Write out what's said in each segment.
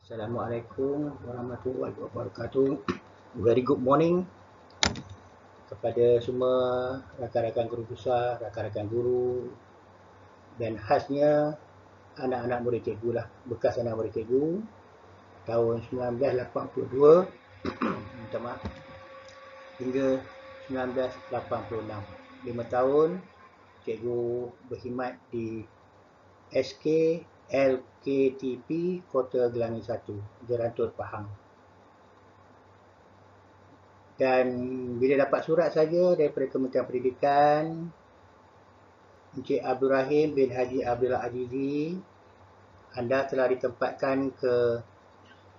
Assalamualaikum warahmatullahi wabarakatuh. Very good morning kepada semua rakan-rakan guru besar, rakan-rakan guru dan khasnya anak-anak murid cikgu lah, bekas anak murid cikgu tahun 1982 minta maaf, hingga 1986. 5 tahun cikgu berkhidmat di SK LKTP Kota Gelangi 1, Jerantut, Pahang. Dan bila dapat surat saja daripada Kementerian Pendidikan, Encik Abdul Rahim bin Haji Abdullah Azizi, anda telah ditempatkan ke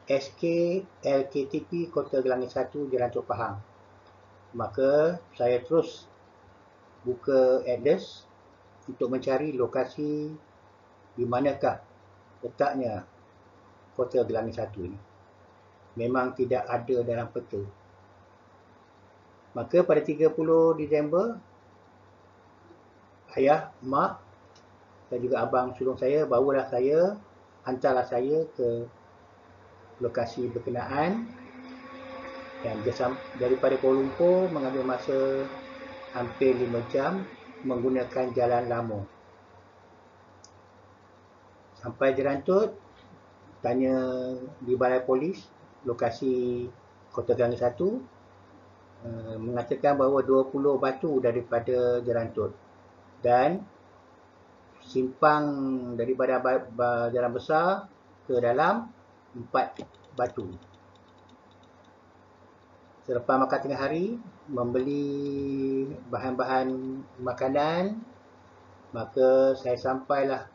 SK LKTP Kota Gelangi 1, Jerantut, Pahang. Maka saya terus buka address untuk mencari lokasi di manakah letaknya Kota Gelangi 1 ini. Memang tidak ada dalam peta. Maka pada 30 Disember, ayah, mak dan juga abang sulung saya hantarlah saya ke lokasi berkenaan, dan daripada Kuala Lumpur mengambil masa hampir 5 jam menggunakan jalan lama. Sampai Jerantut, tanya di balai polis lokasi Kota Gelangi 1, mengatakan bahawa 20 batu daripada Jerantut dan simpang daripada jalan besar ke dalam 4 batu. Selepas makan tengah hari, membeli bahan-bahan makanan, maka saya sampailah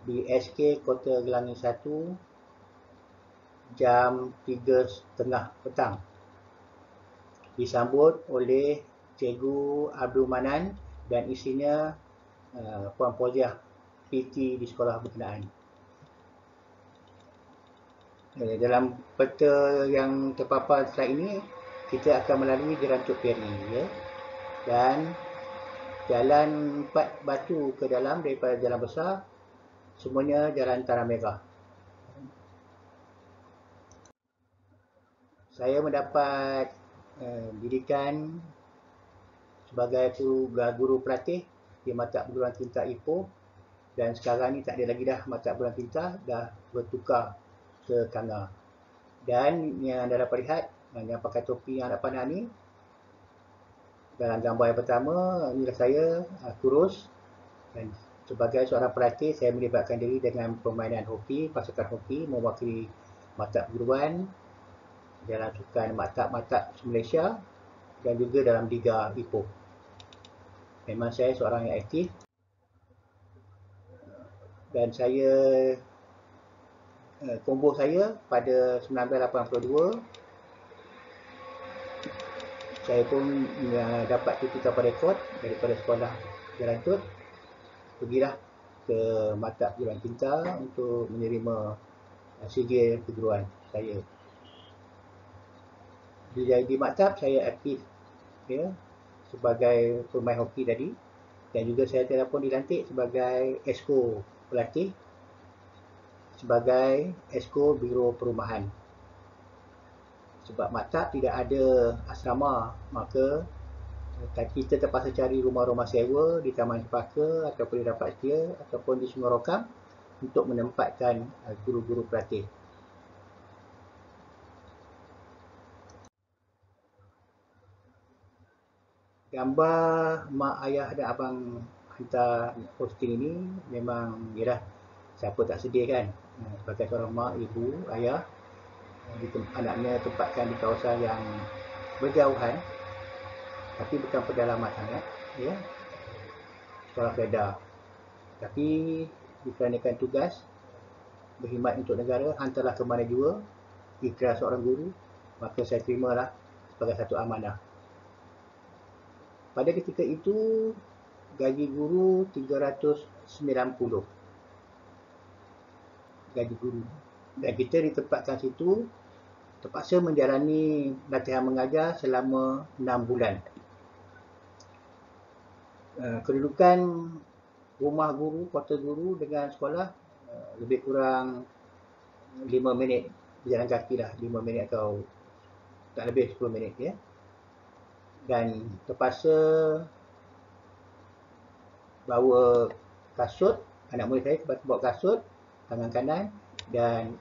di SK Kota Gelangi 1 jam 3.30 petang. Disambut oleh Cikgu Abdul Manan dan isinya Puan Fauziah, PT di sekolah berkenaan. Dalam peta yang terpapar slide ini, kita akan melalui Jerantut Ferry, ya. Dan jalan 4 batu ke dalam daripada jalan besar, semuanya jalan Tanah Merah. Saya mendapat didikan sebagai guru pelatih di mata perguruan tingkat Ipoh, dan sekarang ni tak ada lagi dah mata perguruan tingkat, dah bertukar ke Kanga. Dan yang anda dapat lihat, yang pakai topi yang anda pandang ni, dalam gambar yang pertama, inilah saya kurus, dan sebagai seorang pelatih saya melibatkan diri dengan permainan hoki, pasukan hoki mewakili mata perguruan dalam sukan maktab-maktab Malaysia dan juga dalam Liga Ipoh. Memang saya seorang yang aktif, dan kombo saya pada 1982 saya pun dapat cuti tanpa rekod daripada sekolah Jerantut, pergilah ke maktab perguruan tingkat untuk menerima sijil keguruan saya. Di maktab saya aktif, ya, sebagai pemain hoki tadi, dan juga saya telah pun dilantik sebagai Esko pelatih, sebagai Esko Biro Perumahan. Sebab maktab tidak ada asrama, maka kita terpaksa cari rumah-rumah sewa di Taman Cempaka ataupun di Rapat Setia ataupun di Sungai Rokam untuk menempatkan guru-guru pelatih. Gambar mak, ayah dan abang hantar posting ini memang, yalah, siapa tak sedih kan, sebagai seorang mak, ibu, ayah, anaknya tempatkan di kawasan yang berjauhan, tapi bukan pedalaman sangat, ya, sekolah Kedah. Tapi dikarenakan tugas berkhidmat untuk negara, hantarlah ke mana jua, ikhlas seorang guru, maka saya terimalah sebagai satu amanah. Pada ketika itu gaji guru 390 gaji guru, dan kita ditempatkan situ terpaksa menjalani latihan mengajar selama 6 bulan. Kedudukan rumah guru, kota guru dengan sekolah lebih kurang 5 minit berjalan kaki lah 5 minit atau tak lebih 10 minit ya. Dan terpaksa bawa kasut, anak murid saya terpaksa bawa kasut tangan kanan dan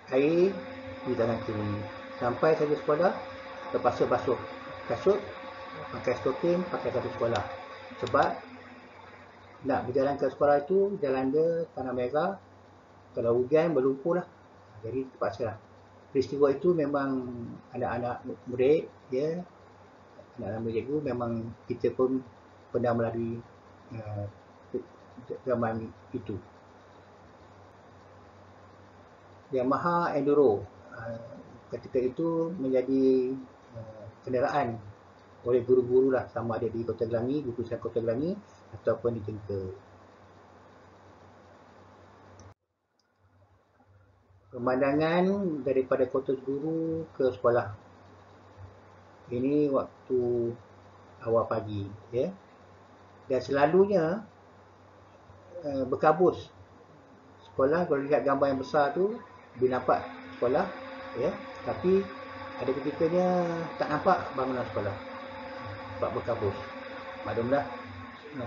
air di tangan kiri. Sampai saya sekolah terpaksa basuh kasut, pakai stoking, pakai satu sekolah. Sebab nak berjalan ke sekolah itu jalan dia tanah merah, kalau hujan berlumpur lah. Jadi terpaksa lah. Peristiwa itu memang anak-anak murid ya, anak-anak murid cikgu memang kita pun pernah melalui zaman itu. Yamaha Enduro ketika itu menjadi kenderaan oleh guru-guru lah, sama ada di Kota Gelangi, di pusat Kota Gelangi ataupun di Tengka. Pemandangan daripada Kota Guru ke sekolah. Ini waktu awal pagi ya. Dan selalunya berkabus. Sekolah kalau lihat gambar yang besar tu dia nampak sekolah ya, tapi ada ketikanya tak nampak bangunan sekolah sebab berkabus. Maklumlah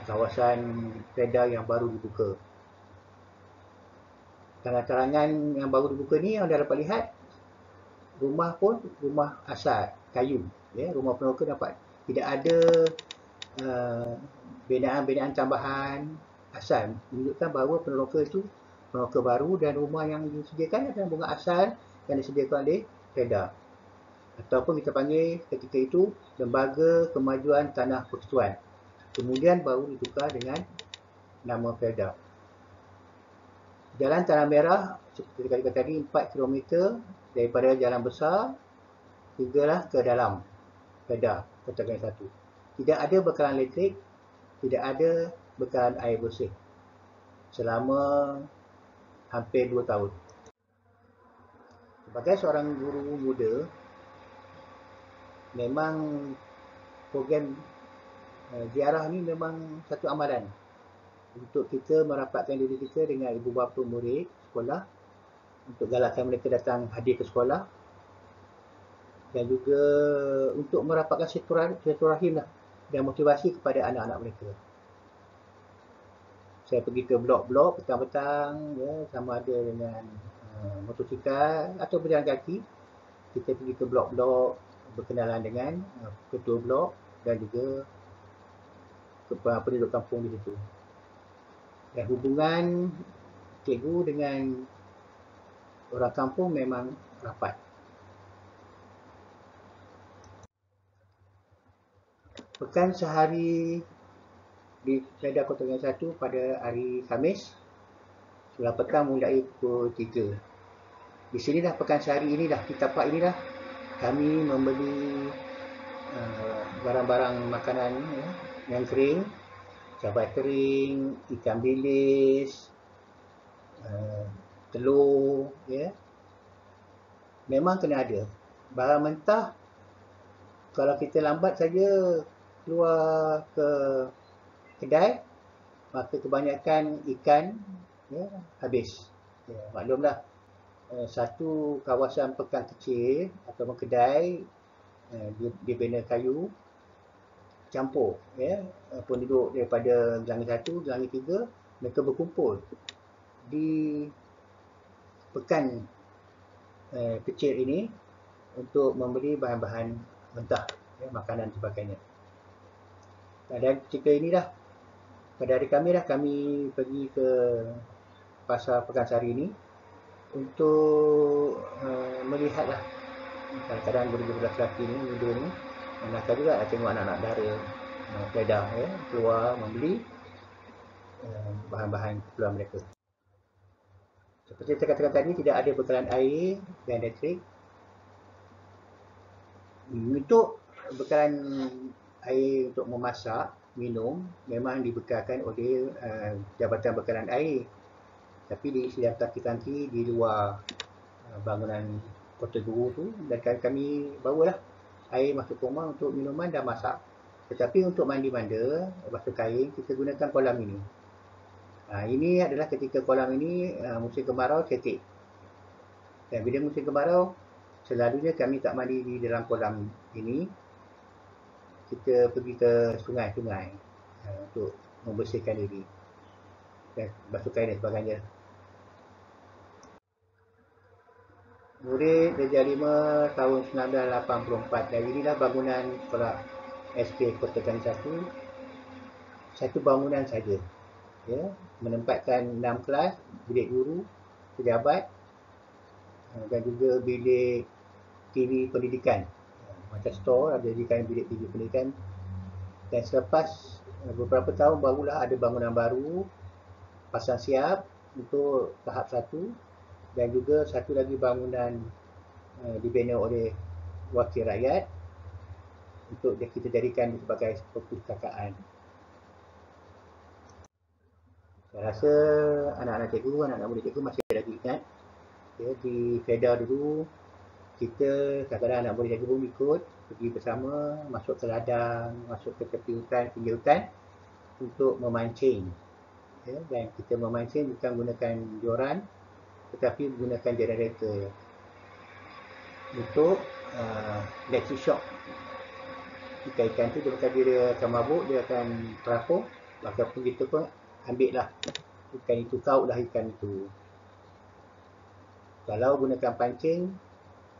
kawasan Kedah yang baru dibuka. Tarangan yang baru dibuka ni yang anda dapat lihat, rumah pun rumah asal kayu ya, rumah peneroka dapat tidak ada binaan-binaan tambahan asal, menunjukkan bahawa peneroka itu peneroka baru dan rumah yang disediakan adalah bunga asal yang disediakan oleh Kedah, ataupun kita panggil ketika itu Lembaga Kemajuan Tanah Persekutuan, kemudian baru ditukar dengan nama Kedah. Jalan Tanah Merah seperti kata tadi 4 km daripada jalan besar hinggalah ke dalam Kedah, Kota Gelangi 1. Tidak ada bekalan elektrik, tidak ada bekalan air bersih selama hampir 2 tahun. Sebagai seorang guru muda, memang program ziarah ni memang satu amalan untuk kita merapatkan diri kita dengan ibu bapa murid sekolah, untuk galakkan mereka datang hadir ke sekolah, dan juga untuk merapatkan silaturahim lah dan motivasi kepada anak-anak mereka. Saya pergi ke blok-blok petang-petang ya, sama ada dengan motosikal atau berjalan kaki. Kita pergi ke blok-blok, berkenalan dengan ketua blok dan juga penduduk kampung di situ. Dan hubungan cikgu dengan orang kampung memang rapat. Pekan sehari di Kedah Kota Gelangi 1 pada hari Khamis, sebelah petang mulai pukul 3. Di sini dah pekan sehari ini dah, di tapak ini dah kami membeli barang-barang makanan ya, yang kering, cabai kering, ikan bilis, telur ya. Memang kena ada. Barang mentah kalau kita lambat saja keluar ke kedai, maka kebanyakan ikan ya, habis. Ya, maklumlah satu kawasan pekan kecil ataupun kedai dibina kayu campur ya, penduduk daripada Gelangi 1, Gelangi 3 mereka berkumpul di pekan kecil ini untuk membeli bahan-bahan mentah ya, makanan sebagainya. Dan ketika ini dah pada hari kami pergi ke pasar Pekansari ini untuk melihatlah kadang-kadang guru-guru lelaki ni, muda ni nakal juga tengok anak-anak dara Kedah ya, keluar membeli bahan-bahan keperluan mereka. Seperti saya katakan tadi, tidak ada bekalan air dan elektrik. Untuk bekalan air untuk memasak, minum memang dibekalkan oleh Jabatan Bekalan Air, tapi diisi dalam tangki-tangki di luar bangunan Kota Guru tu, dan kami bawalah air masuk rumah untuk minuman dan masak. Tetapi untuk mandi-manda, basuh kain, kita gunakan kolam ini. Ini adalah ketika kolam ini musim kemarau cetek. Dan bila musim kemarau, selalunya kami tak mandi di dalam kolam ini. Kita pergi ke sungai-sungai untuk membersihkan diri dan basuh kain dan sebagainya. Murid Darjah 5 tahun 1984, dan inilah bangunan sekolah SP Kota Klang 1. Satu bangunan saja, ya, menempatkan 6 kelas, bilik guru, pejabat dan juga bilik TV pendidikan. Macam store, ada jadikan bilik TV pendidikan. Dan selepas beberapa tahun barulah ada bangunan baru pasang siap untuk tahap 1, dan juga satu lagi bangunan dibina oleh wakil rakyat untuk kita jadikan sebagai perpustakaan. Saya rasa anak-anak cikgu, anak-anak murid cikgu masih lagi ingat, ya, di FEDA dulu kita kadang-kadang anak murid cikgu pun ikut pergi bersama, masuk ke ladang, masuk ke tepi hutan, pinggir hutan untuk memancing, ya, dan kita memancing bukan menggunakan joran tetapi menggunakan generator untuk electric shock. Ikan-ikan tu bukan dia akan mabuk, dia akan terapung, maka pun kita pun ambil lah ikan itu, kaut lah ikan itu. Kalau gunakan pancing,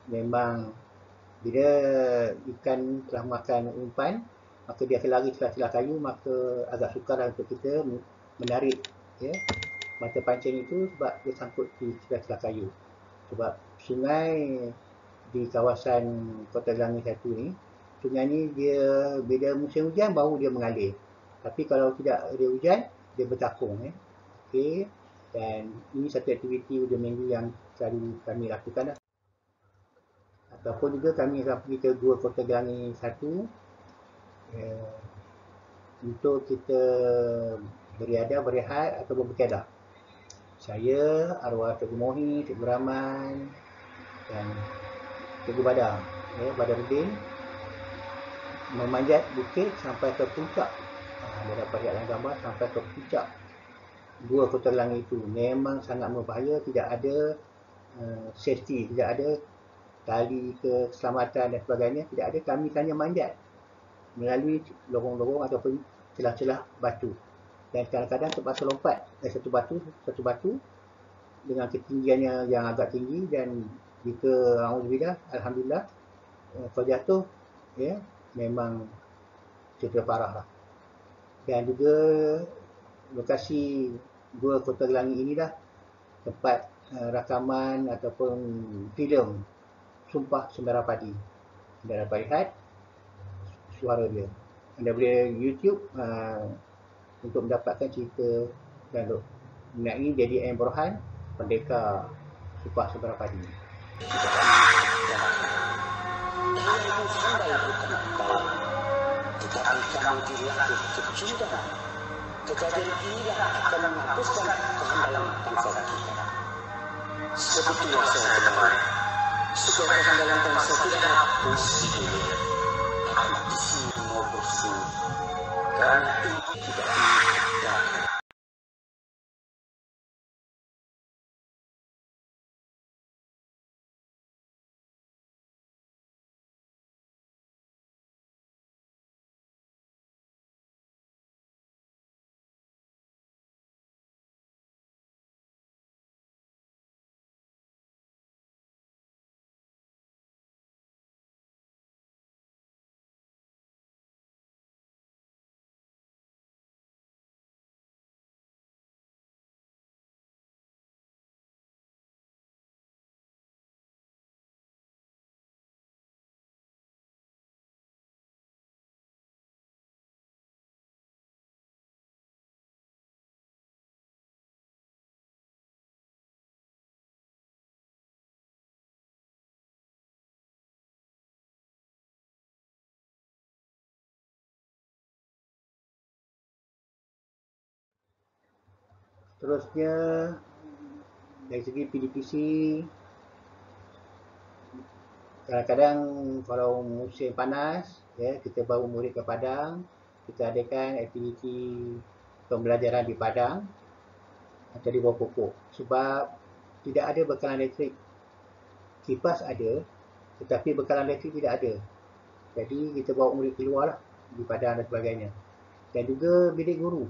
memang bila ikan telah makan umpan, maka dia akan lari celah-celah kayu, maka agak sukar untuk kita menarik, ya, mata pancing itu sebab dia sangkut di celah-celah kayu. Sebab sungai di kawasan Kota Klang 1 ni, sungai ni dia bila musim hujan baru dia mengalir. Tapi kalau tidak ada hujan, dia bertakung, ya. Okey, dan ini satu aktiviti hujung minggu yang selalu kami lakukan lah. Ataupun juga kami akan pergi ke Gua Kota Klang 1 untuk kita beriadah, berehat ataupun bertiadah. Saya, arwah Cikgu Mohi, Cikgu Rahman dan Cikgu Badar, ya, Badaruddin, memanjat bukit sampai ke puncak. Anda dapat lihat dalam gambar, sampai ke puncak Gua Kota Klang itu. Memang sangat berbahaya, tidak ada safety, tidak ada tali keselamatan dan sebagainya, tidak ada. Kami hanya manjat melalui lorong-lorong ataupun celah-celah batu, dan kadang-kadang terpaksa lompat dari satu batu dengan ketinggiannya yang agak tinggi, dan jika alhamdulillah kalau jatuh, ya, memang cedera parah lah. Dan juga lokasi Gua Kota Klang inilah tempat rakaman ataupun filem Sumpah Sembara Padi. Anda dapat lihat suara dia. Anda boleh YouTube untuk mendapatkan cerita dan mengenai Jadi M. Borhan, pendekar Sumpah Sembara Padi. Kalian pandai bukan tahu, tetapi kamu dilatih kecundang. Kejadian inilah akan menghapuskan kehandalan bangsa kita. Seperti yang saya ketahui, supaya kehandalan bangsa tidak hapus di dunia, aku di sini mau bersih, karena ini tidak diadakan. Terusnya, dari segi PDPC, kadang-kadang kalau musim panas, ya, kita bawa murid ke Padang, kita adakan aktiviti pembelajaran di Padang atau di bawah pokok, sebab tidak ada bekalan elektrik kipas ada, tetapi bekalan elektrik tidak ada. Jadi kita bawa murid keluar lah di padang dan sebagainya. Dan juga bilik guru.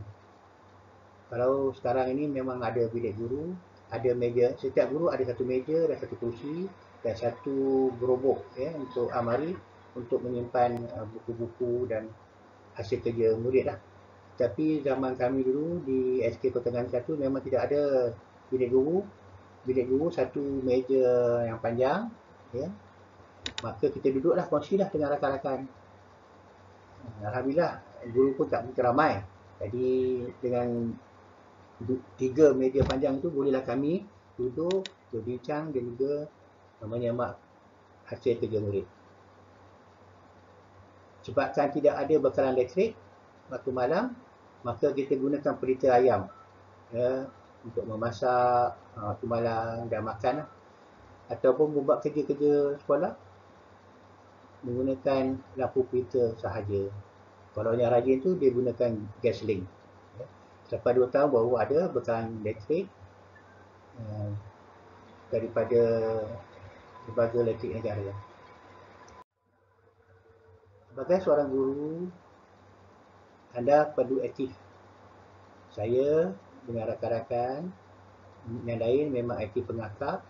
Kalau sekarang ini memang ada bilik guru, ada meja, setiap guru ada satu meja dan satu kursi dan satu gerobok ya, untuk almari untuk menyimpan buku-buku dan hasil kerja murid lah. Tapi zaman kami dulu di SK Pertengahan 1 memang tidak ada bilik guru. Bilik guru satu meja yang panjang ya. Maka kita duduklah, kongsilah dengan rakan-rakan. Alhamdulillah guru pun tak begitu ramai. Jadi dengan 3 meja panjang itu bolehlah kami duduk, berbincang dan juga menyemak hasil kerja murid. Sebabkan tidak ada bekalan elektrik waktu malam, maka kita gunakan pelita ayam ya, untuk memasak waktu malam dan makan lah. Ataupun membuat kerja-kerja sekolah menggunakan lampu pelita sahaja. Kalau yang rajin tu dia gunakan gasoline ya. Selepas 2 tahun baru ada bekalan elektrik daripada lembaga elektrik negara. Sebagai seorang guru, anda perlu aktif. Saya dengan rakan-rakan yang lain memang aktif pengakap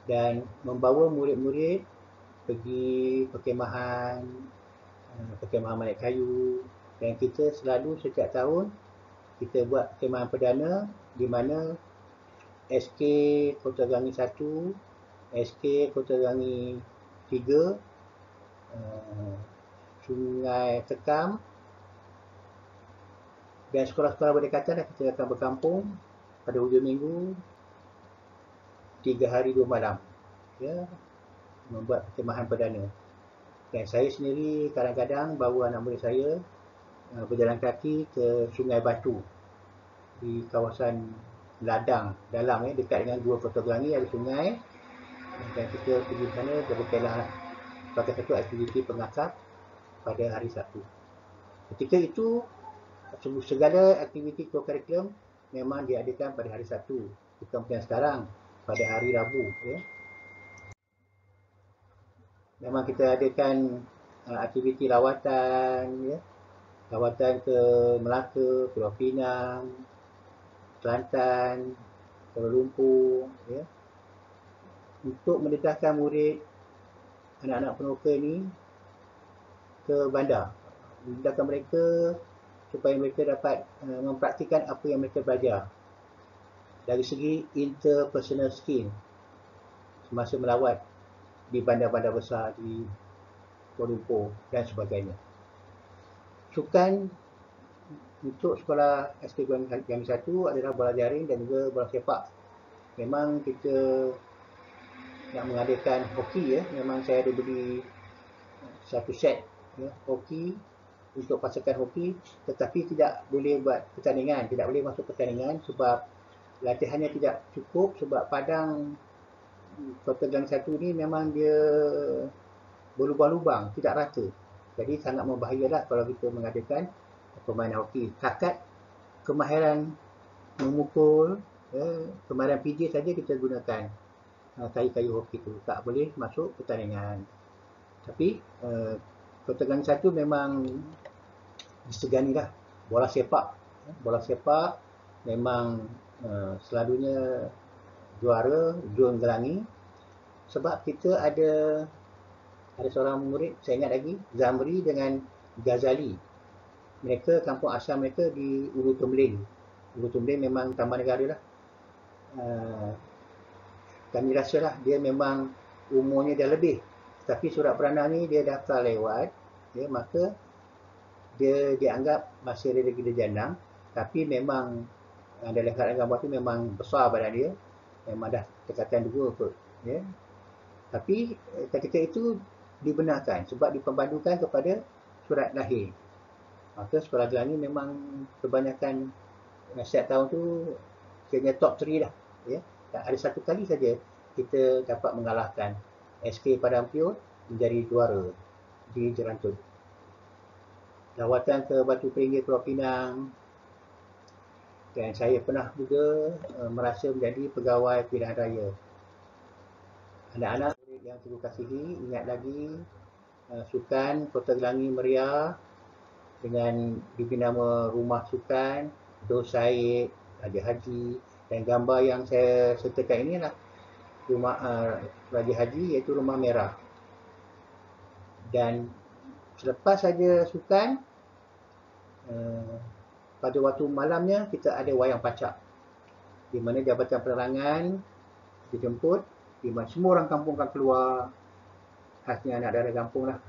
dan membawa murid-murid pergi perkemahan Malek Kayu, dan kita selalu setiap tahun kita buat perkemahan perdana di mana SK Kota Gangi 1, SK Kota Gangi 3, Sungai Tekam dan sekolah-sekolah berdekatan kita akan berkampung pada hujung minggu 3 hari 2 malam ya, membuat perkemahan perdana. Dan saya sendiri kadang-kadang bawa anak murid saya berjalan kaki ke Sungai Batu di kawasan ladang dalam ya, dekat dengan Gua Kota Gangi ada sungai, dan kita pergi ke sana berkelah sebagai satu aktiviti pengakap pada hari Sabtu. Ketika itu segala aktiviti co-curriculum memang diadakan pada hari Sabtu, bukan macam sekarang pada hari Rabu ya. Memang kita adakan aktiviti lawatan ya, lawatan ke Melaka, Pulau Pinang, Kelantan, Kuala Lumpur ya, untuk mendedahkan murid anak-anak peneroka ini ke bandar, mendedahkan mereka supaya mereka dapat mempraktikkan apa yang mereka belajar dari segi interpersonal skill semasa melawat di bandar-bandar besar di Kuala Lumpur dan sebagainya. Sukan untuk sekolah SK Gangi 1 adalah bola jaring dan juga bola sepak. Memang kita nak mengadakan hoki ya, memang saya ada beli satu set ya, hoki untuk pasukan hoki, tetapi tidak boleh buat pertandingan, tidak boleh masuk pertandingan sebab latihannya tidak cukup, sebab padang Kota Gangi 1 ni memang dia berlubang-lubang, tidak rata. Jadi sangat membahayalah kalau kita mengadakan permainan hoki. Takat kemahiran memukul, kemahiran PJ saja kita gunakan kayu-kayu hoki itu, tak boleh masuk pertandingan. Tapi Kota Gangi 1 memang disegani lah bola sepak. Bola sepak memang selalunya juara zon Gelangi, sebab kita ada seorang murid, saya ingat lagi, Zamri dengan Ghazali. Mereka kampung asal mereka di Ulu Tumling. Ulu Tumling memang taman negara lah. Kami rasa lah dia memang umurnya dah lebih, tapi surat beranak ni dia daftar lewat ya, maka dia dianggap masih ada lagi janang, tapi memang dalam keadaan gambar tu memang besar badan dia, memang dah tekatan 2 kot ya. Tapi ketika itu dibenarkan sebab diperbandukan kepada surat lahir. Maka sekolah Gelangi memang kebanyakan setiap tahun tu kena top 3 dah ya. Dan ada satu kali saja kita dapat mengalahkan SK Padang Piut menjadi juara di Jerantut. Lawatan ke Batu Peringgi, Pulau Pinang, dan saya pernah juga merasa menjadi pegawai pilihan raya. Anak-anak yang cikgu kasihi, ingat lagi sukan Kota Gelangi Meriah dengan diberi nama Rumah Sukan Dor Said, Raja Haji, dan gambar yang saya sertakan ini adalah rumah Raja Haji, iaitu Rumah Merah. Dan selepas saja sukan, pada waktu malamnya kita ada wayang pacak, di mana Jabatan Penerangan dijemput, di mana semua orang kampung akan keluar, khasnya anak dara kampung lah.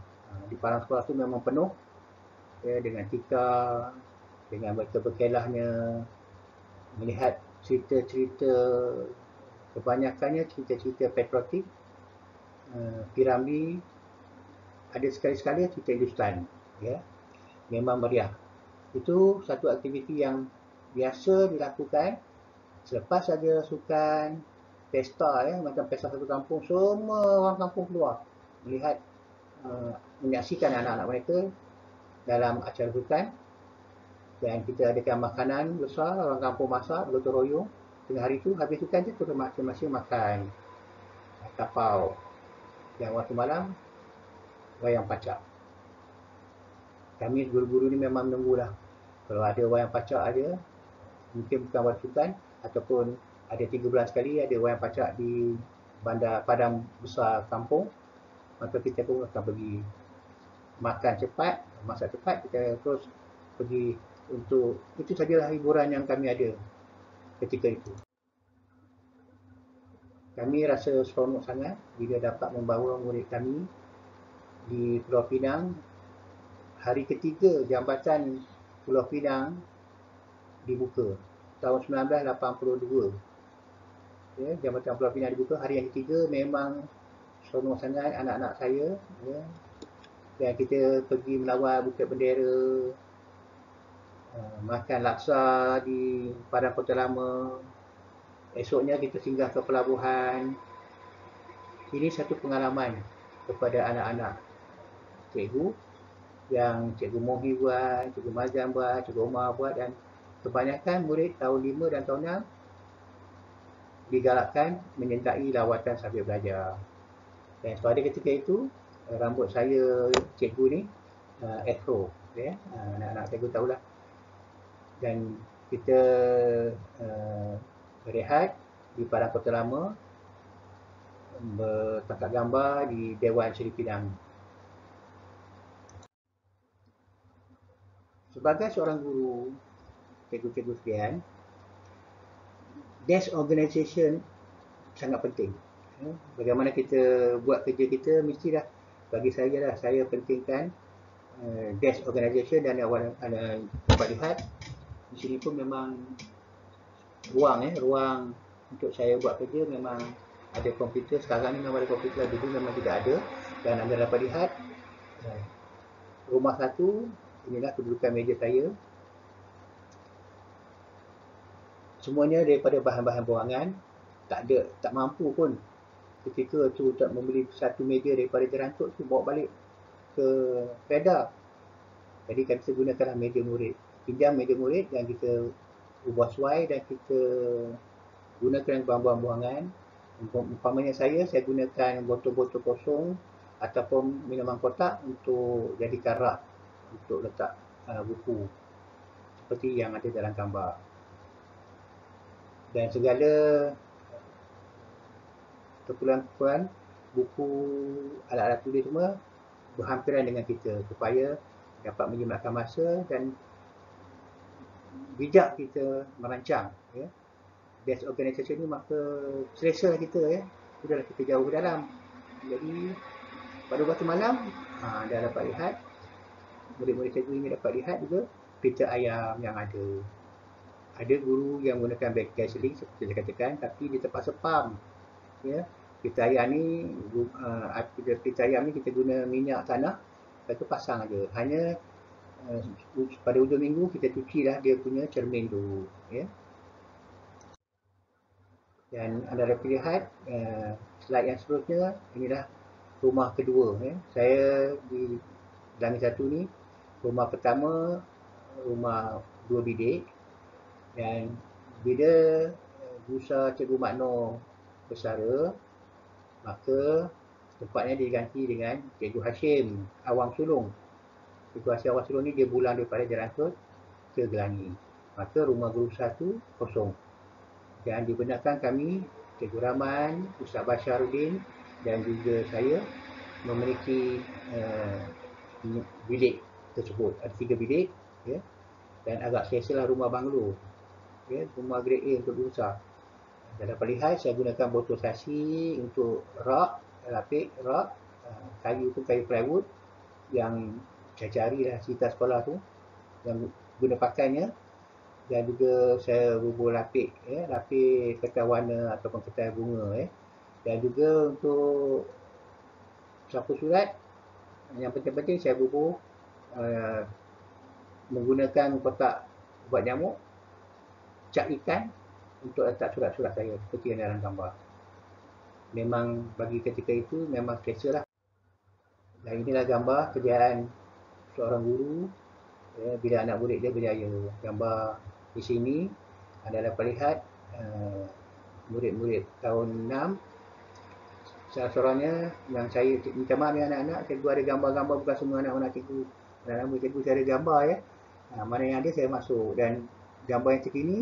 Di padang sekolah tu memang penuh, ya, dengan tikar, dengan berkelahnya, melihat cerita-cerita, kebanyakannya cerita-cerita patriotik, Piramli, ada sekali-sekala cerita Hindustan, ya, memang meriah. Itu satu aktiviti yang biasa dilakukan selepas saja sukan, pesta, ya, macam pesta satu kampung, semua orang kampung keluar melihat, menyaksikan anak-anak mereka dalam acara sukan. Dan kita adakan makanan besar, orang kampung masak, gotong royong. Tengah hari tu habis sukan je, kita masing-masing makan tapau. Dan waktu malam, wayang pacak. Kami guru-guru ni memang menunggulah. Kalau ada wayang pacak ada, mungkin bukan waktu sukan, ataupun ada 3 bulan sekali ada wayang pacak di bandar padang besar kampung, maka kita pun akan pergi makan cepat, masak cepat, kita terus pergi untuk, itu sajalah hiburan yang kami ada ketika itu. Kami rasa seronok sangat bila dapat membawa murid kami di Pulau Pinang. Hari ketiga Jambatan Pulau Pinang dibuka tahun 1982. Ya, Jambatan Pulau Pinang dibuka, hari yang ketiga memang seronok sangat anak-anak saya, ya. Dan kita pergi melawat Bukit Bendera, makan laksa di Padang Kota Lama. Esoknya kita singgah ke pelabuhan. Ini satu pengalaman kepada anak-anak cikgu, yang Cikgu Mohi buat, Cikgu Mazam buat, Cikgu Omar buat, dan kebanyakan murid tahun 5 dan tahun 6 digalakkan menyertai lawatan sambil belajar. Dan pada ketika itu, rambut saya cikgu ni afro, ya, anak-anak cikgu tahulah. Dan kita berehat di Padang Kota Lama, bertangkap gambar di Dewan Seri Pinang. Sebagai seorang guru, cikgu-cikgu sekalian, desk organisation sangat penting. Bagaimana kita buat kerja kita, mestilah, bagi saya lah, saya pentingkan desk organisation. Dan awal dapat lihat di sini pun memang ruang untuk saya buat kerja memang ada komputer. Sekarang ni memang ada komputer, dulu memang tidak ada. Dan anda dapat lihat rumah satu, inilah kedudukan meja saya. Semuanya daripada bahan-bahan buangan, tak mampu pun ketika tu tak membeli satu meja daripada Jerantuk tu bawa balik ke Kedah. Jadi kita gunakanlah meja murid, pinjam meja murid dan kita ubah suai dan kita gunakan bahan-bahan buangan. Umpamanya saya gunakan botol-botol kosong ataupun minuman kotak untuk jadikan rak untuk letak buku seperti yang ada dalam gambar. Dan segala kumpulan buku, alat-alat tulis semua berhampiran dengan kita supaya dapat menjimatkan masa dan bijak kita merancang, ya, desk organisation ni. Maka selesa kita, ya, sudahlah kita jauh ke dalam. Jadi pada waktu malam dah dapat lihat, murid-murid cikgu ini dapat lihat juga pita ayam yang ada. Ada guru yang menggunakan bag gasoline seperti saya katakan, tapi dia terpaksa pam, ya. Pita ayam ni, kita guna minyak tanah, lepas tu pasang aja. Hanya pada hujung minggu kita cuci dah dia punya cermin tu, ya. Dan anda dapat lihat slide yang seterusnya, inilah rumah kedua, ya. Saya di Gelangi satu ni, rumah pertama rumah 2 bilik. Dan bila Busa Cikgu Makno bersara, Maka tempatnya diganti dengan Cikgu Hashim Awang Sulong. Cikgu Hashim Awang Sulong ni dia bulang daripada Jalan Tut ke Gelangi. Maka rumah guru 1 kosong. Dan dibenarkan kami, Cikgu Rahman, Ustaz Basharuddin dan juga saya memiliki bilik tersebut. Ada 3 bilik, ya, dan agak selesa rumah banglo, ya, rumah grade A untuk guru besar. Dan dapat lihat saya gunakan botol sasi untuk rak, lapik rak, kayu tu kayu plywood yang saya carilah cerita sekolah tu yang guna pakainya, dan juga saya bubuh lapik, ya, lapik kertas warna ataupun kertas bunga, ya. Dan juga untuk sapu surat yang penting-penting saya bubuh menggunakan kotak ubat nyamuk, cap ikan untuk letak surat-surat saya seperti yang dalam gambar. Memang bagi ketika itu memang selesa lah. Dan inilah gambar kejayaan seorang guru, ya, bila anak murid dia berjaya. Gambar di sini anda dapat lihat murid-murid tahun 6. Salah seorangnya yang saya minta maaf ni anak-anak, cikgu ada gambar-gambar, bukan semua anak-anak cikgu. Nama cikgu saya ada gambar, ya. Mana yang ada saya masuk, dan gambar yang terkini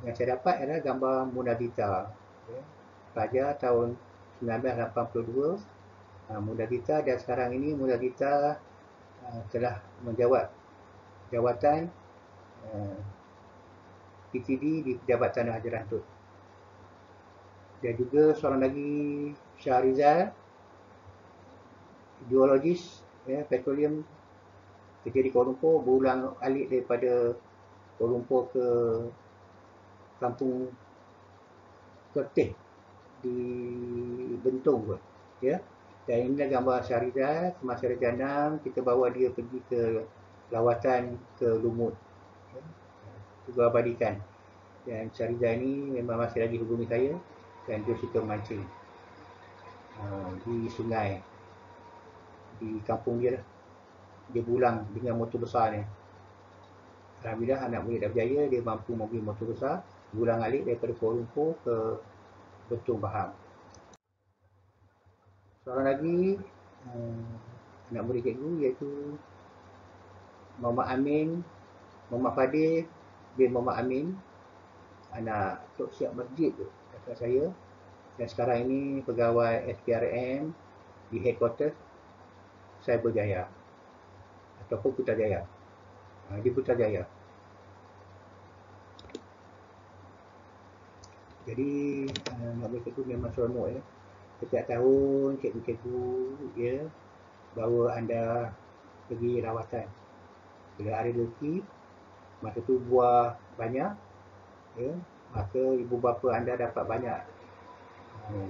yang saya dapat adalah gambar Munagita, ya. Pelajar tahun 1982 Munagita, dan sekarang ini Munagita telah menjawat jawatan PTD di Jabatan Haji Rantut. Dan juga seorang lagi Syahrizal, geologis, ya, petroleum, kerja di Kuala Lumpur, berulang alik daripada Kuala Lumpur ke Kampung Kertih di Bentong kot, ya. Dan inilah gambar Syahrizal semasa darjah 6, kita bawa dia pergi ke lawatan ke Lumut, ya, juga abadikan. Dan Syahrizal ni memang masih lagi hubungi saya, dan dia suka mancing di sungai di kampung dia lah. Dia pulang dengan motor besar ni. Alhamdulillah anak murid dah berjaya, dia mampu membeli motor besar, pulang alik daripada Kuala Lumpur ke Bentong Bahang. Seorang lagi anak murid cikgu iaitu Muhammad Amin, Muhammad Fadil bin Muhammad Amin, anak Tok Siap Masjid tu, kakak saya. Dan sekarang ini pegawai SPRM di headquarters Cyberjaya ataupun Putrajaya. Di Putrajaya. Jadi nak cikgu memang seronok, ya. Setiap tahun cikgu-cikgu, ya, bawa anda pergi rawatan. Bila ada rezeki, masa tu buah banyak, ya, maka ibu bapa anda dapat banyak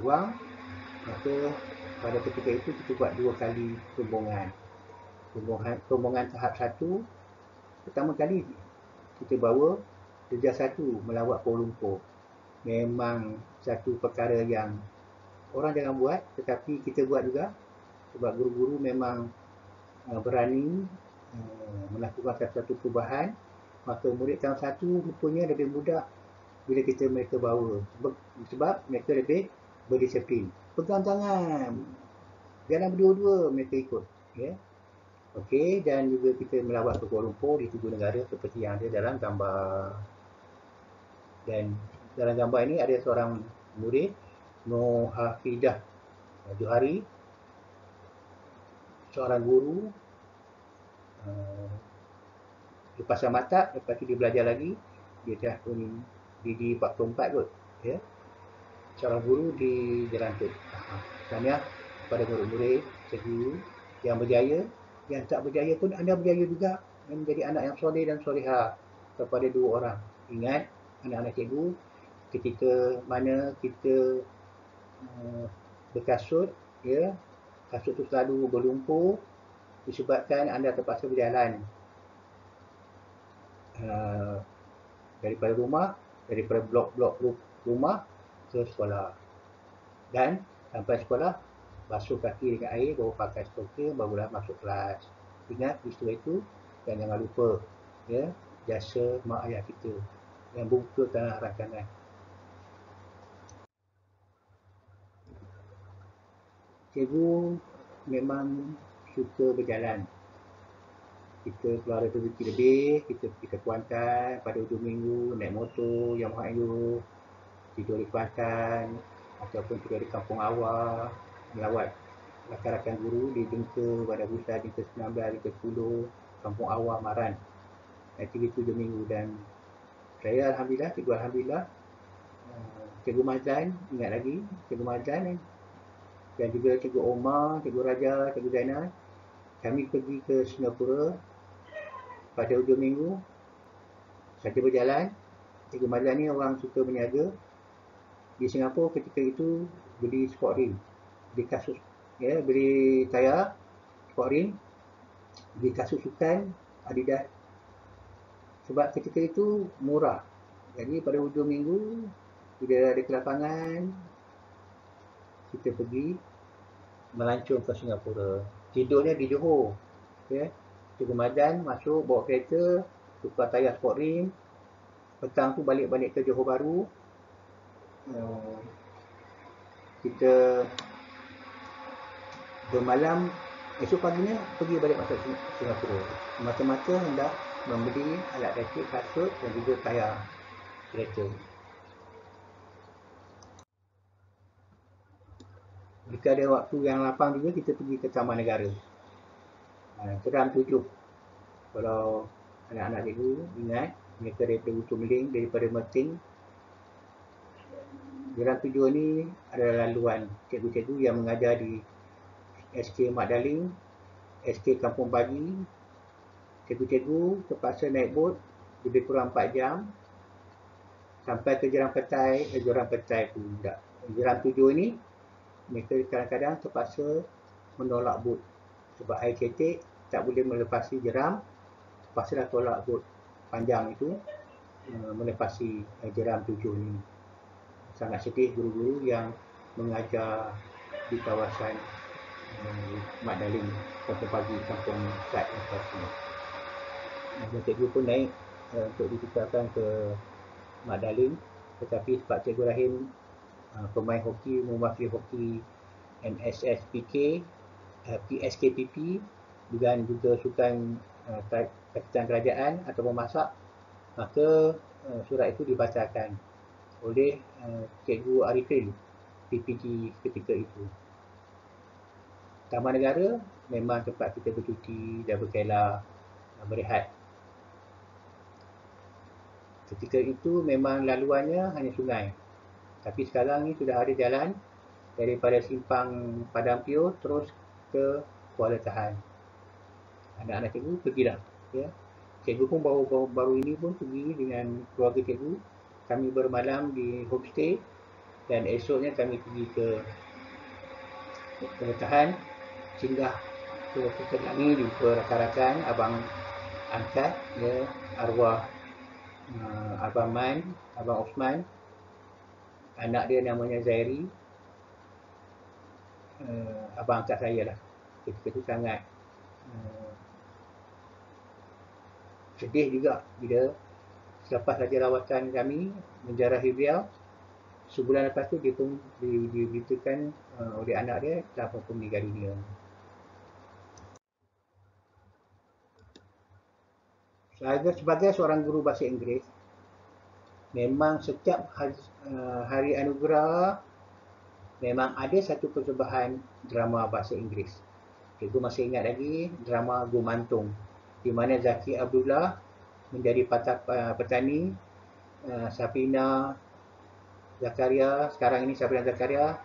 wang, maka pada ketika itu kita buat 2 kali rombongan. Rombongan tahap 1, pertama kali kita bawa Darjah 1 melawat Kuala Lumpur. Memang satu perkara yang orang jangan buat, tetapi kita buat juga, sebab guru-guru memang berani melakukan satu perubahan. Maka murid tahun 1 rupanya lebih mudah bila mereka bawa, sebab mereka lebih berdisiplin. Pegang tangan, jalan berdua-dua mereka ikut, ya. Okey, dan juga kita melawat ke Kuala Lumpur di 7 negara seperti yang ada dalam gambar. Dan dalam gambar ini ada seorang murid, Nur Hafidah Johari, seorang guru, lepasan mata, lepas tu dia belajar lagi, dia tahun DD 44 kot, ya. Seorang guru di Jalan Tut. Tahniah kepada murid-murid, cikgu yang berjaya, yang tak berjaya pun anda berjaya juga, menjadi anak yang soleh dan solehah kepada 2 orang. Ingat, anak-anak cikgu, ketika mana kita berkasut, ya, kasut tu selalu berlumpur disebabkan anda terpaksa berjalan daripada blok-blok rumah ke sekolah, dan sampai sekolah basuh kaki dengan air, baru pakai stoker, barulah masuk kelas. Ingat peristiwa itu, dan jangan lupa, ya, jasa mak ayah kita yang buka tanah rancangan. Cikgu memang suka berjalan. Kita keluar rezeki lebih, kita pergi ke Kuantan pada hujung minggu, naik motor, Yamaha Aero, tidur di Kuantan, ataupun tidur di Kampung Awar, melawat rakan-rakan guru di Jengka, Bandar Busa, Jengka 19, Jengka 10, Kampung Awar, Maran. Itu hujung minggu dan saya Alhamdulillah, cikgu Alhamdulillah, Cikgu Mazlan, ingat lagi, Cikgu Mazlan dan juga Cikgu Omar, Cikgu Raja, Cikgu Zainal, kami pergi ke Singapura pada hujung minggu. Saya berjalan. Cikgu Mazlan ni orang suka berniaga. Di Singapura ketika itu beli sport ring, beli kasut, ya, beli tayar sport ring, beli kasut sukan Adidas. Sebab ketika itu murah. Jadi pada hujung minggu bila ada kelapangan, kita pergi melancong ke Singapura. Tidurnya di Johor. Okay. Cikgu Mazlan masuk bawa kereta, tukar tayar sport ring. Petang tu balik ke Johor Bahru. Kita bermalam, esok paginya pergi balik masuk Singapura. Mata-mata hendak membeli alat rakit, kasut dan juga tayar kereta. Jika ada waktu yang lapang juga, kita pergi ke Taman Negara. Geram 7. Kalau anak-anak cikgu ingat, mereka daripada Ujung Meling, daripada Meting. Geram 7 ni adalah laluan cikgu-cikgu yang mengajar di SK Mat Daling, SK Kampung Pagi. Cikgu-cikgu terpaksa naik bot lebih kurang 4 jam sampai ke Geram Petai. Geram Petai pula. Geram 7 ni mereka kadang-kadang terpaksa menolak bot sebab air cetek, tak boleh melepasi jeram. Terpaksa tolak bot panjang itu melepasi Geram 7 ni. Sangat sedih guru-guru yang mengajar di kawasan Mat Daling, Kampung Pagi, Kampung Sat dan sebagainya. Cikgu pun naik untuk ditukarkan ke Mat Daling, tetapi sebab Cikgu Rahim pemain hoki, mewakili hoki MSSPK, PSKPP dan juga sukan pakatan kerajaan atau memasak, maka surat itu dibatalkan oleh Cikgu Arifin PPD ketika itu. Taman Negara memang tempat kita bercuti dan berkelah, berehat. Ketika itu memang laluannya hanya sungai. Tapi sekarang ni sudah ada jalan daripada simpang Padang Pio terus ke Kuala Tahan. Anak-anak cikgu pergi dah. Ya. Cikgu pun baru ini pun pergi dengan keluarga cikgu. Kami bermalam di homestay dan esoknya kami pergi ke Kuala Tahan, singgah ke Kelangi, jumpa rakan-rakan, abang angkat, ya, arwah Abang Man, Abang Osman. Anak dia namanya Zairi. Abang angkat saya lah. Ketika itu sangat sedih juga bila selepas saja rawatan kami menjarahi beliau, sebulan lepas tu dia pun diberitakan oleh anak dia telah pun meninggal dunia. Sebagai seorang guru bahasa Inggeris, memang setiap hari anugerah memang ada satu persembahan drama bahasa Inggeris. Cikgu masih ingat lagi drama Gumantung, di mana Zaki Abdullah menjadi petani, Safina Zakaria, sekarang ini Safina Zakaria,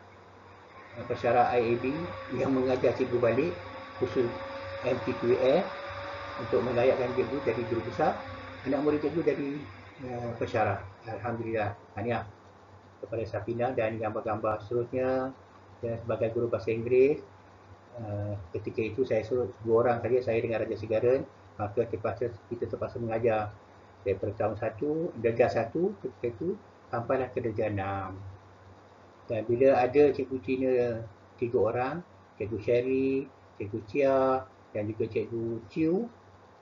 pensyarah IAB yang mengajar cikgu balik khusus MPQA untuk melayakkan cikgu jadi guru besar, anak murid cikgu jadi pensyarah. Alhamdulillah, tahniah kepada Safina dan gambar-gambar seterusnya. Dan sebagai guru bahasa Inggeris, ketika itu saya suruh 2 orang saja, saya dengan Raja Sigaran, maka kita terpaksa mengajar daripada tahun 1, darjah 1 ketika itu sampailah ke darjah 6. Dan bila ada cikgu Cina 3 orang, Cikgu Sherry, Cikgu Chia dan juga Cikgu Chiu,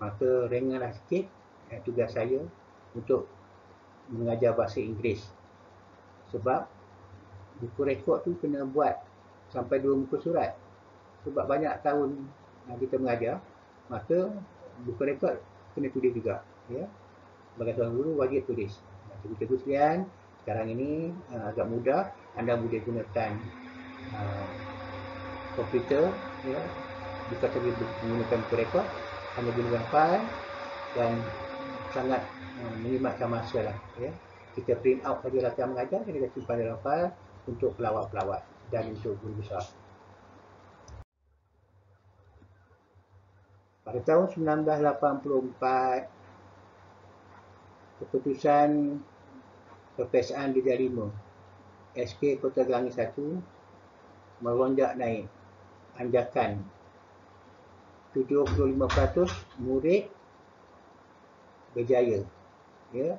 maka ringanlah sikit tugas saya untuk mengajar bahasa Inggeris. Sebab buku rekod tu kena buat sampai 2 muka surat. Sebab banyak tahun kita mengajar, maka buku rekod kena tulis juga. Ya. Sebagai seorang guru wajib tulis. Cikgu-cikgu sekalian, sekarang ini agak mudah, anda boleh gunakan komputer, ya, bukan saja menggunakan buku rekod, hanya gunakan file dan sangat menjimatkan masa lah. Ya. Kita print out saja latihan mengajar, kita simpan dalam file untuk pelawat-pelawat dan untuk guru besar. Pada tahun 1984, keputusan Perpesaan Liga 5 SK Kota Gelangi 1 melonjak naik anjakan 75% murid berjaya, ya,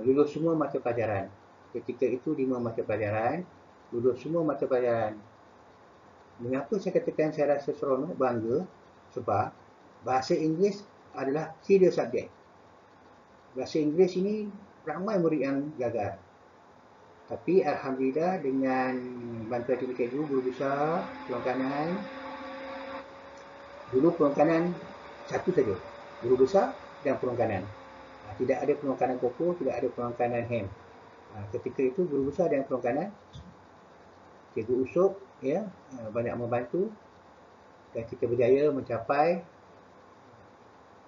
lulus semua mata pelajaran. Ketika itu 5 mata pelajaran, lulus semua mata pelajaran. Mengapa saya katakan saya rasa seronok, bangga? Sebab bahasa Inggeris adalah key subjek. Bahasa Inggeris ini ramai murid yang gagal. Tapi alhamdulillah dengan bantuan cikgu-cikgu, guru besar, peluang kanan. Dulu peluang kanan satu saja, guru besar dan peluang kanan. Tidak ada peluang kanan koko, tidak ada peluang kanan hand. Ketika itu guru besar dan peluang kanan, cikgu Usop, ya, banyak membantu dan kita berjaya mencapai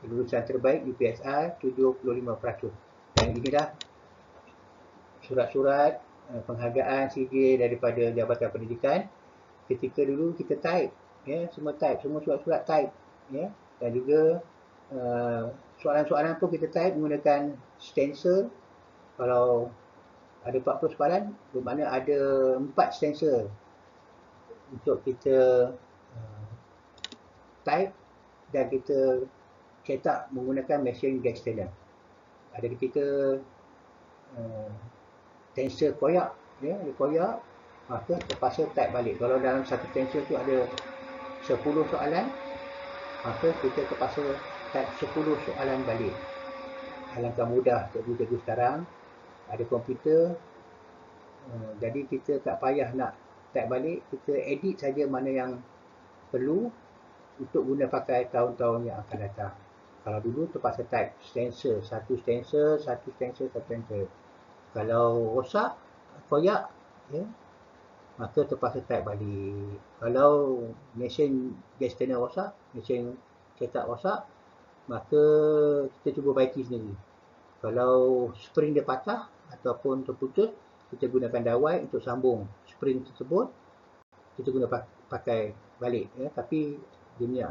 lulusan terbaik UPSR 75%. Dan inilah surat-surat penghargaan CJ daripada Jabatan Pendidikan. Ketika dulu kita type, ya, semua surat-surat type, ya, dan juga soalan-soalan pun kita type menggunakan stencil. Kalau ada 40 soalan, bermakna ada 4 stencil untuk kita type dan kita cetak menggunakan mesin Gestioner. Ada ketika stencil koyak, ya, koyak, maka terpaksa type balik. Kalau dalam satu stencil tu ada 10 soalan, maka kita terpaksa type 10 soalan balik. Alangkah mudah cikgu-cikgu sekarang ada komputer, jadi kita tak payah nak type balik, kita edit saja mana yang perlu untuk guna pakai tahun-tahun yang akan datang. Kalau dulu terpaksa type stencil, satu stencil. Kalau rosak, koyak, ya, maka terpaksa type balik. Kalau mesin Gestioner rosak, mesin cetak rosak, maka kita cuba baiki sendiri. Kalau spring dia patah ataupun terputus, kita gunakan dawai untuk sambung spring tersebut, kita guna pakai balik, ya. Tapi dia punya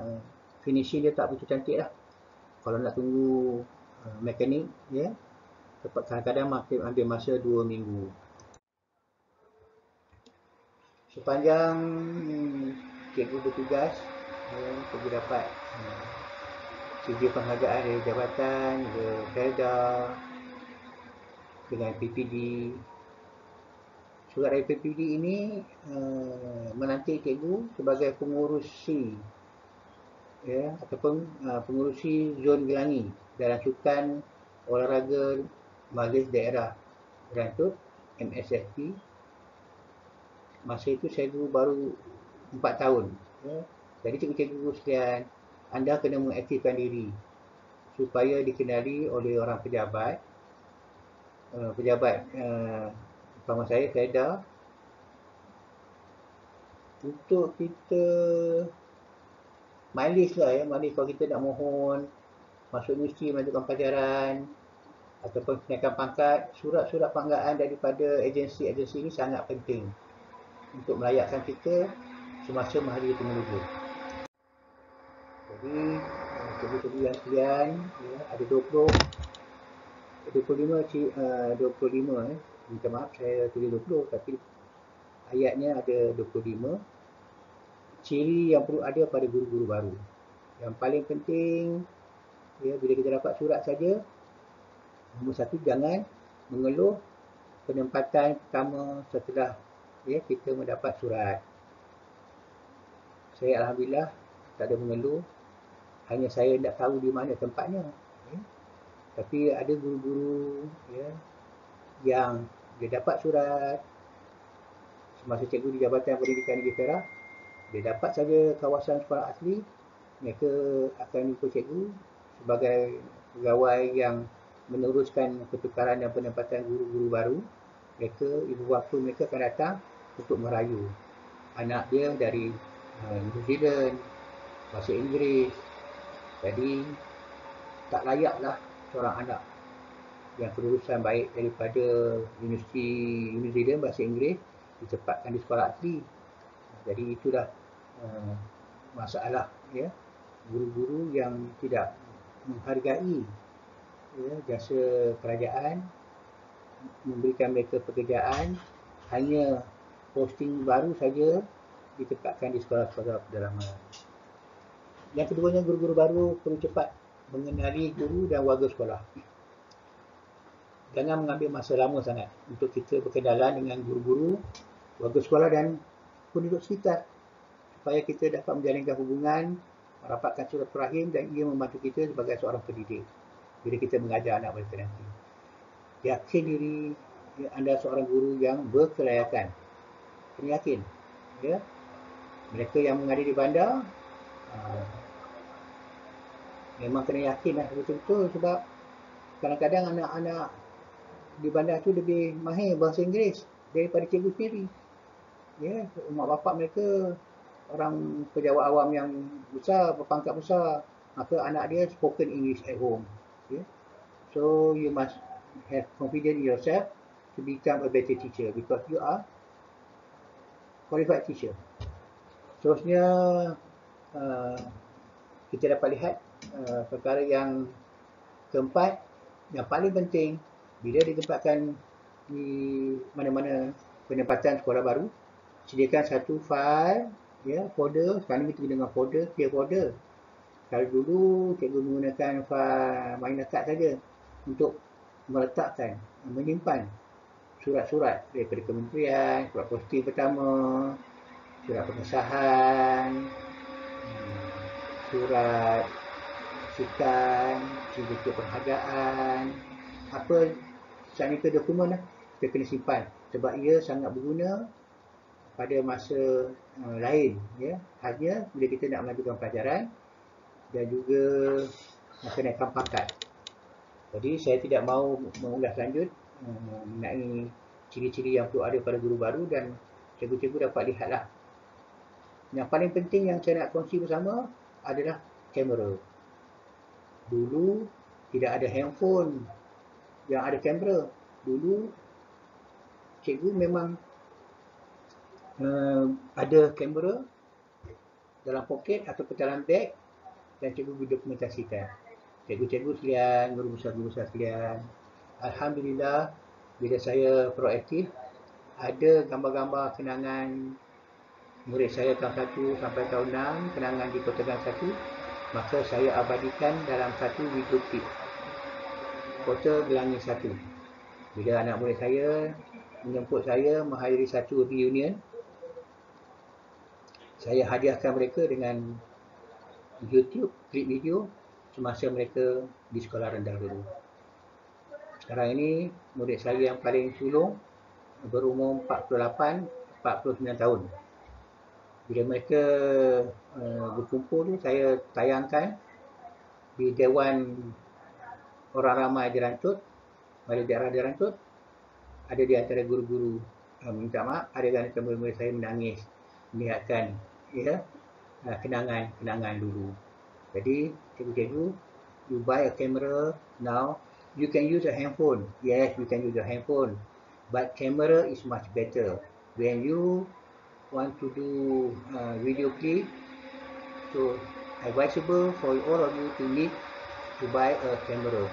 finishing dia tak begitu cantik lah. Kalau nak tunggu mekanik, ya, kadang-kadang ambil masa 2 minggu. Sepanjang cikgu bertugas, cikgu dapat CJ penghargaan dari jabatan, Felda, dengan PPD. Surat dari PPD ini menanti cikgu sebagai pengurusi, ya, ataupun pengurusi zon Gelangi dalam sukan olahraga majlis daerah Rantut MSFP. Masa itu saya guru baru 4 tahun, ya. Jadi cikgu-cikgu sekalian, anda kena mengaktifkan diri supaya dikenali oleh orang pejabat. Umpama saya Felda, untuk kita malis lah, ya, malis kalau kita nak mohon masuk universiti, melanjutkan pelajaran ataupun kenaikan pangkat. Surat-surat penghargaan daripada agensi-agensi ini sangat penting untuk melayakkan kita semasa menghadiri temubuku. Jadi cikgu-cikgu yang sekalian, ya, ada 25, minta maaf saya tulis 20, tapi ayatnya ada 25 ciri yang perlu ada pada guru-guru baru. Yang paling penting, ya, bila kita dapat surat saja, nombor 1, jangan mengeluh penempatan pertama setelah, ya, kita mendapat surat. Saya alhamdulillah tak ada mengeluh, hanya saya tak tahu di mana tempatnya, ya. Tapi ada guru-guru, ya, yang dia dapat surat semasa cikgu di Jabatan Pendidikan Negeri Perak, dia dapat saja kawasan sekolah asli, mereka akan jumpa cikgu sebagai pegawai yang meneruskan pertukaran dan penempatan guru-guru baru. Ibu bapa mereka akan datang untuk merayu anak dia dari New Zealand, bahasa Inggeris. Jadi tak layaklah seorang anak yang kelulusan baik daripada Universiti New Zealand bahasa Inggeris ditempatkan di sekolah asli. Jadi itulah masalah, ya, guru-guru yang tidak menghargai, ya, jasa kerajaan, memberikan mereka pekerjaan, hanya posting baru saja ditempatkan di sekolah-sekolah pedalaman. Yang keduanya, guru-guru baru perlu cepat mengenali guru dan warga sekolah. Jangan mengambil masa lama sangat untuk kita berkenalan dengan guru-guru, warga sekolah dan penduduk sekitar, supaya kita dapat menjalinkan hubungan, merapatkan silaturahim dan ia membantu kita sebagai seorang pendidik bila kita mengajar anak mereka nanti. Yakin diri anda seorang guru yang berkelayakan. Kena yakin, ya. Mereka yang mengajar di bandar memang kena yakin lah betul-betul, sebab kadang-kadang anak-anak di bandar tu lebih mahir bahasa Inggeris daripada cikgu sendiri. Ya, mak bapak mereka orang pejabat awam yang besar, berpangkat besar, maka anak dia spoken English at home. Yeah. So you must have confidence in yourself to become a better teacher because you are qualified teacher. Seterusnya kita dapat lihat perkara yang keempat, yang paling penting bila ditempatkan di mana-mana penempatan sekolah baru, sediakan satu file, ya, folder. Sekarang kita dengan folder, clear folder. Kalau dulu cikgu menggunakan file minor card saja untuk meletakkan, menyimpan surat-surat daripada kementerian, surat posting pertama, surat pengesahan, surat sukan, cerita penghargaan, apa sanita dokumen lah, kita kena simpan sebab ia sangat berguna pada masa lain, ya, hanya bila kita nak melanjutkan pelajaran dan juga kenaikan pangkat. Jadi saya tidak mahu mengulas lanjut mengenai ciri-ciri yang perlu ada pada guru baru, dan cikgu-cikgu dapat lihatlah. Yang paling penting yang saya nak kongsi bersama adalah kamera. Dulu tidak ada handphone yang ada kamera. Dulu cikgu memang ada kamera dalam poket atau dalam beg dan cikgu dokumentasikan. Cikgu-cikgu sekalian, guru besar sekalian, alhamdulillah bila saya proaktif, ada gambar-gambar kenangan murid saya tahun 1 sampai tahun 6, kenangan di Kota Gang 1, maka saya abadikan dalam satu video klip Kota Gelangin 1. Bila anak murid saya menjemput saya menghadiri satu reunion, saya hadiahkan mereka dengan YouTube klip video semasa mereka di sekolah rendah dulu. Sekarang ini murid saya yang paling sulung berumur 48-49 tahun. Bila mereka berkumpul, saya tayangkan di Dewan Orang Ramai di Rantut, Balai Daerah di Rantut. Ada di antara guru-guru minta maaf, ada di antara murid-murid saya menangis melihatkan, ya, kenangan-kenangan dulu. Jadi cikgu-cikgu, you buy a camera now. You can use a handphone. Yes, you can use a handphone, but camera is much better. When you want to do video clip, so advisable for all of you to need to buy a camera.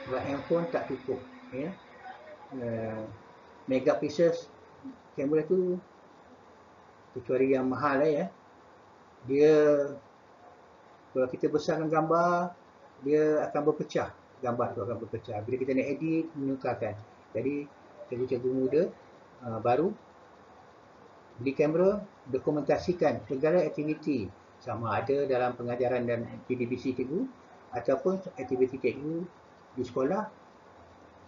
Sebab handphone tak cukup, ya. Megapixels kamera tu, kecuali yang mahal lah, ya, dia kalau kita besarkan gambar, dia akan berpecah, gambar tu akan berpecah bila kita nak edit, menukarkan. Jadi cikgu-cikgu muda baru beli kamera, dokumentasikan segala aktiviti, sama ada dalam pengajaran dan PDBC cikgu ataupun aktiviti cikgu di sekolah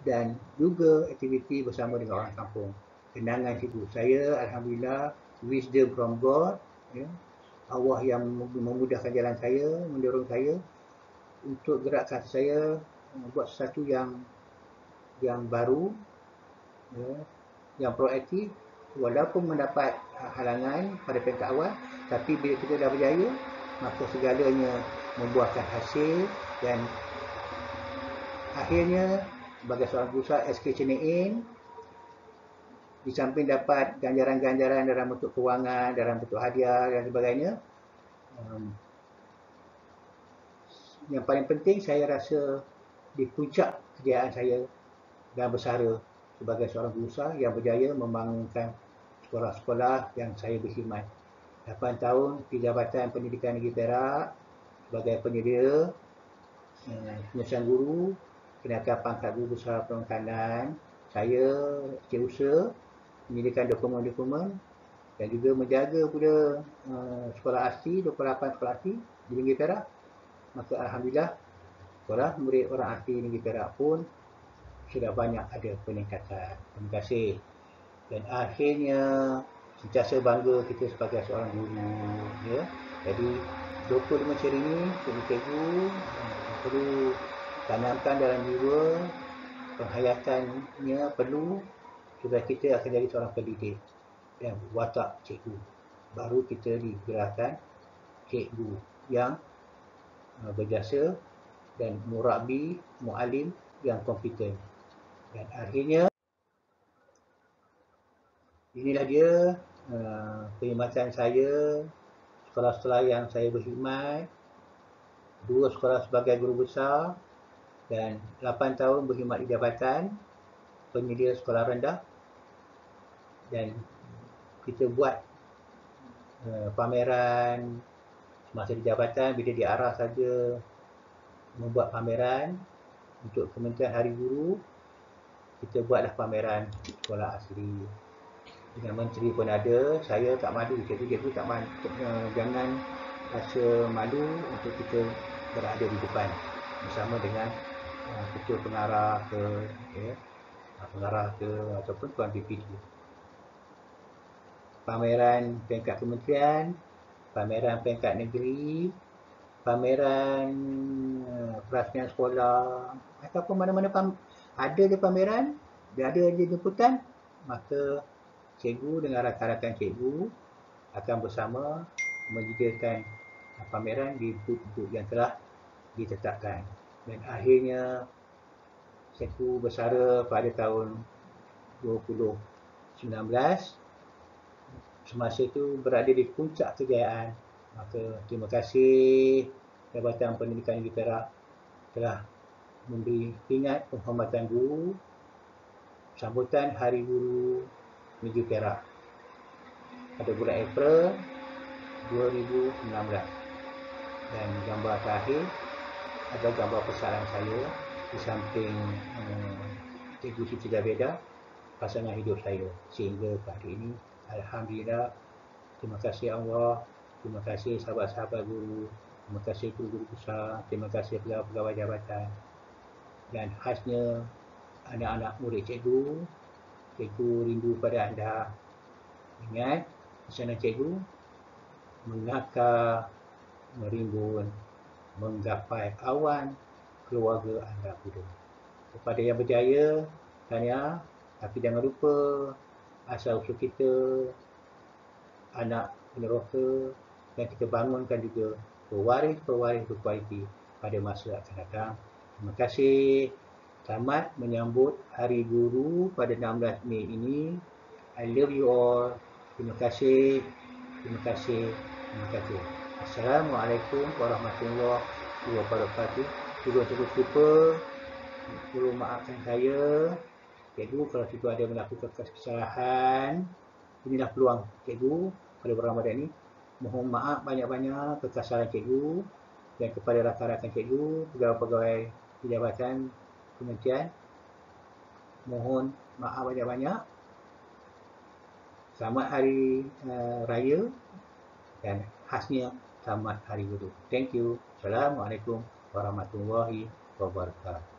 dan juga aktiviti bersama dengan orang kampung. kenangan cikgu. Saya alhamdulillah wisdom from God, ya. Allah yang memudahkan jalan saya, mendorong saya untuk gerak kaki saya buat sesuatu yang baru, ya, yang proaktif, walaupun mendapat halangan pada peringkat awal, tapi bila kita dah berjaya, maka segalanya membuahkan hasil. Dan akhirnya sebagai seorang berusaha SKCNN, di samping dapat ganjaran-ganjaran dalam bentuk kewangan, dalam bentuk hadiah dan sebagainya, yang paling penting saya rasa di puncak kejayaan saya dan bersara sebagai seorang berusaha yang berjaya membangunkan sekolah-sekolah yang saya berkhidmat. 8 tahun di Jabatan Pendidikan Negeri Perak sebagai penyedia pengesahan guru, kenakan pangkat guru besar perikanan. Saya setiausaha menyediakan dokumen-dokumen dan juga menjaga pula sekolah asli, 28 sekolah asli di Negeri Perak. Maka alhamdulillah sekolah murid orang asli Negeri Perak pun sudah banyak ada peningkatan. Terima kasih. Dan akhirnya sentiasa bangga kita sebagai seorang guru, ya. Jadi 25 seri ini cikgu perlu tanamkan dalam jiwa, penghayatannya perlu supaya kita akan jadi seorang pendidik dan watak cikgu. Baru kita digerakkan cikgu yang berjasa dan murabbi, muallim yang kompeten. Dan akhirnya inilah dia perkhidmatan saya, sekolah-sekolah yang saya berkhidmat, 2 sekolah sebagai guru besar dan 8 tahun berkhidmat di jabatan penyedia sekolah rendah. Dan kita buat pameran semasa di jabatan, bila diarah saja membuat pameran untuk Kementerian Hari Guru, kita buatlah pameran sekolah asli. Dengan menteri pun ada, saya tak malu, cikgu-cikgu tak malu, jangan rasa malu untuk kita berada di depan bersama dengan ketua pengarah ke ataupun tuan PPT. Pameran peringkat kementerian, pameran peringkat negeri, pameran perasmian sekolah ataupun mana-mana ada je pameran, ada je jemputan, maka cikgu dengan rakan-rakan cikgu akan bersama menyediakan pameran di booth-booth yang telah ditetapkan. Dan akhirnya cikgu bersara pada tahun 2019. Semasa itu berada di puncak kejayaan. Maka terima kasih Jabatan Pendidikan Negeri Perak telah memberi ingat penghormatan guru sambutan Hari Guru Negeri Perak pada bulan April 2016. Dan gambar terakhir adalah gambar persalinan saya di samping Cikgu Siti Jabeda, pasangan hidup saya sehingga pada hari ini. Alhamdulillah, terima kasih Allah, terima kasih sahabat-sahabat guru, terima kasih guru-guru besar, terima kasih pegawai-pegawai jabatan. Dan khasnya anak-anak murid cikgu, cikgu rindu pada anda. Ingat, pesanan cikgu, mengakar, merimbun, menggapai awan, keluarga anda muda. Kepada yang berjaya, tahniah, tapi jangan lupa asal usul kita, anak peneroka, dan kita bangunkan juga pewaris-pewaris berkualiti pada masa akan datang. Terima kasih. Selamat menyambut Hari Guru pada 16 Mei ini. I love you all. Terima kasih. Terima kasih. Terima kasih. Assalamualaikum warahmatullahi wabarakatuh. Cikgu lupa, tolong maafkan saya. Cikgu kalau cikgu ada melakukan kesalahan, inilah peluang cikgu pada bulan Ramadan ini. Mohon maaf banyak-banyak kesalahan cikgu dan kepada rakan-rakan cikgu, pegawai-pegawai di jabatan kementerian. Mohon maaf banyak-banyak. Selamat Hari Raya dan khasnya selamat Hari Guru. Thank you. Assalamualaikum warahmatullahi wabarakatuh.